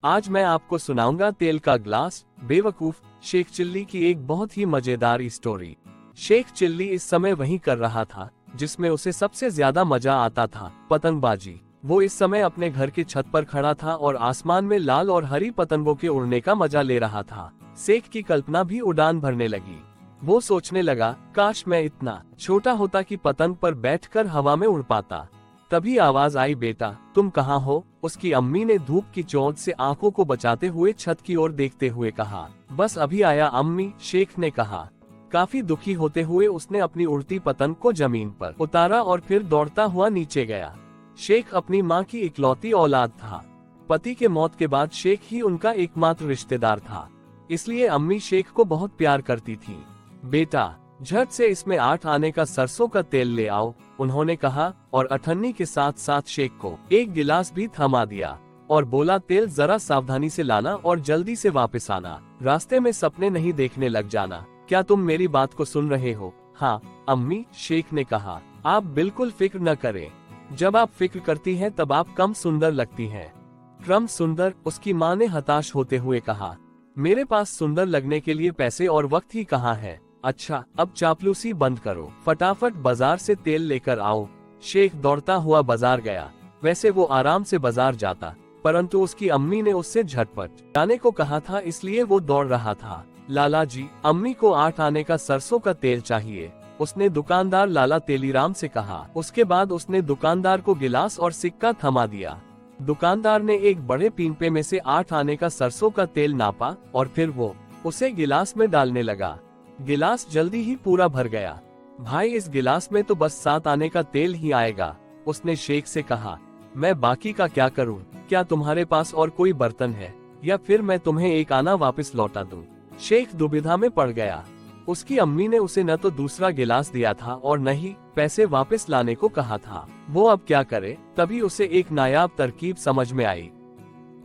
आज मैं आपको सुनाऊंगा तेल का ग्लास, बेवकूफ शेख चिल्ली की एक बहुत ही मजेदार स्टोरी। शेख चिल्ली इस समय वही कर रहा था जिसमें उसे सबसे ज्यादा मजा आता था, पतंगबाजी। वो इस समय अपने घर की छत पर खड़ा था और आसमान में लाल और हरी पतंगों के उड़ने का मजा ले रहा था। शेख की कल्पना भी उड़ान भरने लगी। वो सोचने लगा, काश मैं इतना छोटा होता कि पतंग पर बैठकर हवा में उड़ पाता। तभी आवाज आई, बेटा तुम कहाँ हो? उसकी अम्मी ने धूप की चोट से आंखों को बचाते हुए छत की ओर देखते हुए कहा। बस अभी आया अम्मी, शेख ने कहा। काफी दुखी होते हुए उसने अपनी उड़ती पतंग को जमीन पर उतारा और फिर दौड़ता हुआ नीचे गया। शेख अपनी माँ की इकलौती औलाद था। पति के मौत के बाद शेख ही उनका एकमात्र रिश्तेदार था, इसलिए अम्मी शेख को बहुत प्यार करती थी। बेटा झट से इसमें 8 आने का सरसों का तेल ले आओ, उन्होंने कहा और अठन्नी के साथ साथ शेख को एक गिलास भी थमा दिया और बोला, तेल जरा सावधानी से लाना और जल्दी से वापस आना। रास्ते में सपने नहीं देखने लग जाना। क्या तुम मेरी बात को सुन रहे हो? हाँ अम्मी, शेख ने कहा। आप बिल्कुल फिक्र न करें। जब आप फिक्र करती हैं तब आप कम सुंदर लगती हैं। कम सुंदर? उसकी माँ ने हताश होते हुए कहा। मेरे पास सुंदर लगने के लिए पैसे और वक्त ही कहाँ है। अच्छा अब चापलूसी बंद करो, फटाफट बाजार से तेल लेकर आओ। शेख दौड़ता हुआ बाजार गया। वैसे वो आराम से बाजार जाता, परंतु उसकी अम्मी ने उससे झटपट जाने को कहा था, इसलिए वो दौड़ रहा था। लाला जी, अम्मी को 8 आने का सरसों का तेल चाहिए, उसने दुकानदार लाला तेलीराम से कहा। उसके बाद उसने दुकानदार को गिलास और सिक्का थमा दिया। दुकानदार ने एक बड़े पीपे में से 8 आने का सरसों का तेल नापा और फिर वो उसे गिलास में डालने लगा। गिलास जल्दी ही पूरा भर गया। भाई इस गिलास में तो बस 7 आने का तेल ही आएगा, उसने शेख से कहा। मैं बाकी का क्या करूं? क्या तुम्हारे पास और कोई बर्तन है या फिर मैं तुम्हें 1 आना वापस लौटा दूं? शेख दुविधा में पड़ गया। उसकी अम्मी ने उसे न तो दूसरा गिलास दिया था और न ही पैसे वापस लाने को कहा था। वो अब क्या करे? तभी उसे एक नायाब तरकीब समझ में आई।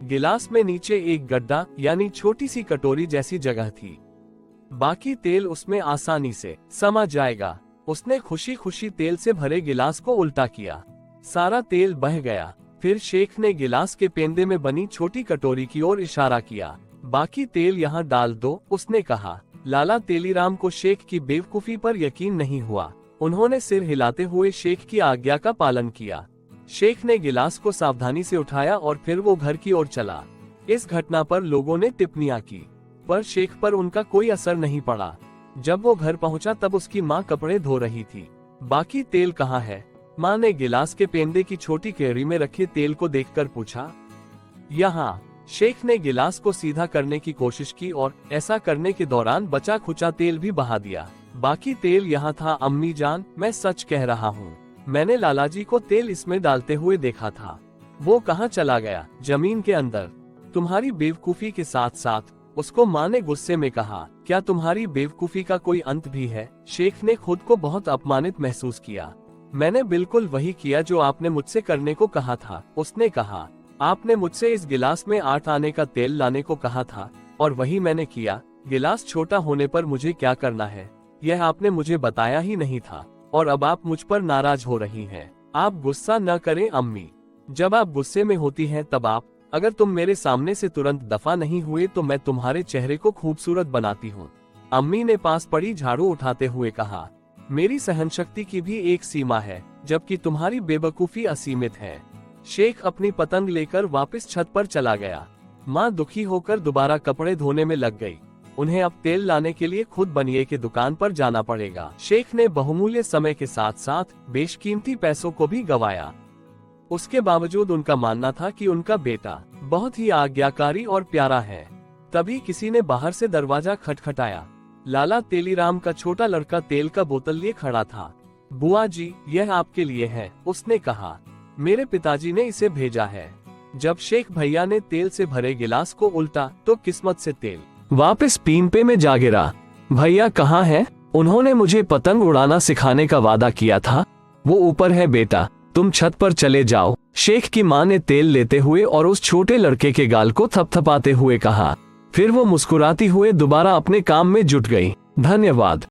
गिलास में नीचे एक गड्ढा यानी छोटी सी कटोरी जैसी जगह थी, बाकी तेल उसमें आसानी से समा जाएगा। उसने खुशी खुशी तेल से भरे गिलास को उल्टा किया। सारा तेल बह गया। फिर शेख ने गिलास के पेंदे में बनी छोटी कटोरी की ओर इशारा किया। बाकी तेल यहाँ डाल दो, उसने कहा। लाला तेलीराम को शेख की बेवकूफी पर यकीन नहीं हुआ। उन्होंने सिर हिलाते हुए शेख की आज्ञा का पालन किया। शेख ने गिलास को सावधानी से उठाया और फिर वो घर की ओर चला। इस घटना पर लोगों ने टिप्पणियां की, पर शेख पर उनका कोई असर नहीं पड़ा। जब वो घर पहुंचा तब उसकी माँ कपड़े धो रही थी। बाकी तेल कहाँ है? माँ ने गिलास के पेंदे की छोटी केरी में रखे तेल को देखकर पूछा। यहाँ। शेख ने गिलास को सीधा करने की कोशिश की और ऐसा करने के दौरान बचा खुचा तेल भी बहा दिया। बाकी तेल यहाँ था। अम्मी जान, मैं सच कह रहा हूँ, मैंने लालाजी को तेल इसमें डालते हुए देखा था। वो कहाँ चला गया? जमीन के अंदर। तुम्हारी बेवकूफी के साथ साथ, उसको माँ ने गुस्से में कहा। क्या तुम्हारी बेवकूफी का कोई अंत भी है? शेख ने खुद को बहुत अपमानित महसूस किया। मैंने बिल्कुल वही किया जो आपने मुझसे करने को कहा था, उसने कहा। आपने मुझसे इस गिलास में 8 आने का तेल लाने को कहा था और वही मैंने किया। गिलास छोटा होने पर मुझे क्या करना है, यह आपने मुझे बताया ही नहीं था और अब आप मुझ पर नाराज हो रही हैं। आप गुस्सा न करें अम्मी। जब आप गुस्से में होती हैं तब आप, अगर तुम मेरे सामने से तुरंत दफा नहीं हुए तो मैं तुम्हारे चेहरे को खूबसूरत बनाती हूँ, अम्मी ने पास पड़ी झाड़ू उठाते हुए कहा। मेरी सहनशक्ति की भी एक सीमा है, जबकि तुम्हारी बेवकूफी असीमित है। शेख अपनी पतंग लेकर वापस छत पर चला गया। माँ दुखी होकर दोबारा कपड़े धोने में लग गई। उन्हें अब तेल लाने के लिए खुद बनिए की दुकान पर जाना पड़ेगा। शेख ने बहुमूल्य समय के साथ साथ बेशकीमती पैसों को भी गंवाया। उसके बावजूद उनका मानना था कि उनका बेटा बहुत ही आज्ञाकारी और प्यारा है। तभी किसी ने बाहर से दरवाजा खटखटाया। लाला तेलीराम का छोटा लड़का तेल का बोतल लिए खड़ा था। बुआ जी, यह आपके लिए है, उसने कहा। मेरे पिताजी ने इसे भेजा है। जब शेख भैया ने तेल से भरे गिलास को उल्टा तो किस्मत से तेल वापस पीपे में जा गिरा। भैया कहाँ है? उन्होंने मुझे पतंग उड़ाना सिखाने का वादा किया था। वो ऊपर है बेटा, तुम छत पर चले जाओ, शेख की माँ ने तेल लेते हुए और उस छोटे लड़के के गाल को थपथपाते हुए कहा। फिर वो मुस्कुराती हुए दोबारा अपने काम में जुट गई। धन्यवाद।